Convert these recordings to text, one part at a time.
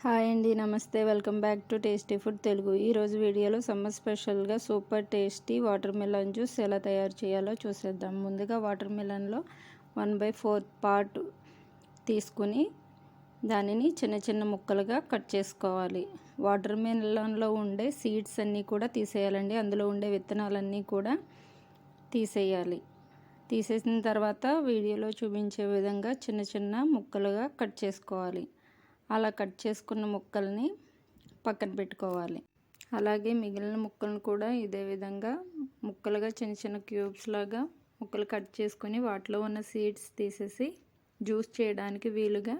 Hi అండి, నమస్తే. Welcome back to tasty food Telugu. ఈరోజు వీడియోలో సమ్మర్ స్పెషల్గా super tasty water melon juice ఎలా తయారు చేయాలో చూసేద్దాం. ముందుగా వాటర్ మిలన్లో 1/4 పార్ట్ తీసుకుని దానిని చిన్న చిన్న ముక్కలుగా కట్ చేసుకోవాలి. వాటర్ మిలన్లో ఉండే సీడ్స్ అన్నీ కూడా తీసేయాలండి. అందులో ఉండే విత్తనాలన్నీ కూడా తీసేయాలి. తీసేసిన తర్వాత వీడియోలో చూపించే విధంగా చిన్న చిన్న ముక్కలుగా కట్ చేసుకోవాలి. అలా కట్ చేసుకున్న ముక్కల్ని పక్కన పెట్టుకోవాలి. అలాగే మిగిలిన ముక్కలను కూడా ఇదే విధంగా ముక్కలుగా చిన్న చిన్న క్యూబ్స్ లాగా ముక్కలు కట్ చేసుకొని వాటిలో ఉన్న సీడ్స్ తీసేసి జ్యూస్ చేయడానికి వీలుగా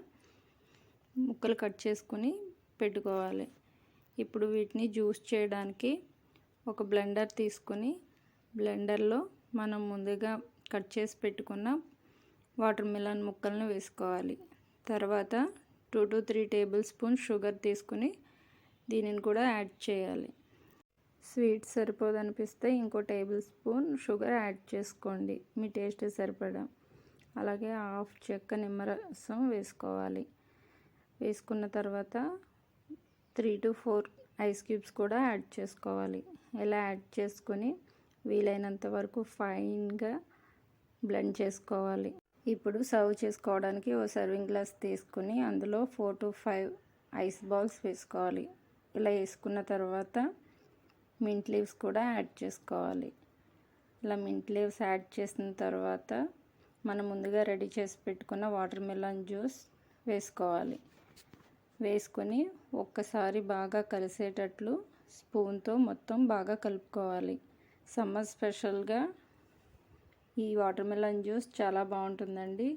ముక్కలు కట్ చేసుకొని పెట్టుకోవాలి. ఇప్పుడు వీటిని జ్యూస్ చేయడానికి ఒక బ్లెండర్ తీసుకొని బ్లెండర్లో మనం ముందుగా కట్ చేసి పెట్టుకున్న వాటర్ మిలన్ ముక్కలను వేసుకోవాలి. తర్వాత 2 to 3 టేబుల్ స్పూన్ షుగర్ తీసుకుని దీనిని కూడా యాడ్ చేయాలి. స్వీట్ సరిపోదనిపిస్తే ఇంకో టేబుల్ స్పూన్ షుగర్ యాడ్ చేసుకోండి మీ టేస్ట్ సరిపడా. అలాగే హాఫ్ చెక్క నిమ్మరసం వేసుకోవాలి. వేసుకున్న తర్వాత 3 to 4 ఐస్ క్యూబ్స్ కూడా యాడ్ చేసుకోవాలి. ఇలా యాడ్ చేసుకొని వీలైనంత వరకు ఫైన్గా బ్లెండ్ చేసుకోవాలి. ఇప్పుడు సర్వ్ చేసుకోవడానికి ఓ సర్వింగ్ గ్లాస్ తీసుకుని అందులో 4 to 5 ఐస్ బాల్స్ వేసుకోవాలి. ఇలా వేసుకున్న తర్వాత మింట్ లీవ్స్ కూడా యాడ్ చేసుకోవాలి. ఇలా మింట్ లీవ్స్ యాడ్ చేసిన తర్వాత మనం ముందుగా రెడీ చేసి పెట్టుకున్న వాటర్ మిలన్ జ్యూస్ వేసుకోవాలి. వేసుకొని ఒక్కసారి బాగా కలిసేటట్లు స్పూన్తో మొత్తం బాగా కలుపుకోవాలి. సమ్మర్ స్పెషల్గా ఈ వాటర్ మిలన్ జ్యూస్ చాలా బాగుంటుందండి.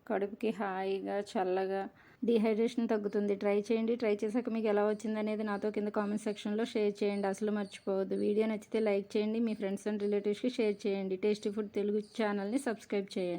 కడుపుకి హాయిగా చల్లగా డిహైడ్రేషన్ తగ్గుతుంది. ట్రై చేయండి. ట్రై చేశాక మీకు ఎలా వచ్చింది అనేది నాతో కింద కామెంట్ సెక్షన్లో షేర్ చేయండి. అసలు మర్చిపోవద్దు. వీడియో నచ్చితే లైక్ చేయండి. మీ ఫ్రెండ్స్ అండ్ రిలేటివ్స్కి షేర్ చేయండి. టేస్టీ ఫుడ్ తెలుగు ఛానల్ని సబ్స్క్రైబ్ చేయండి.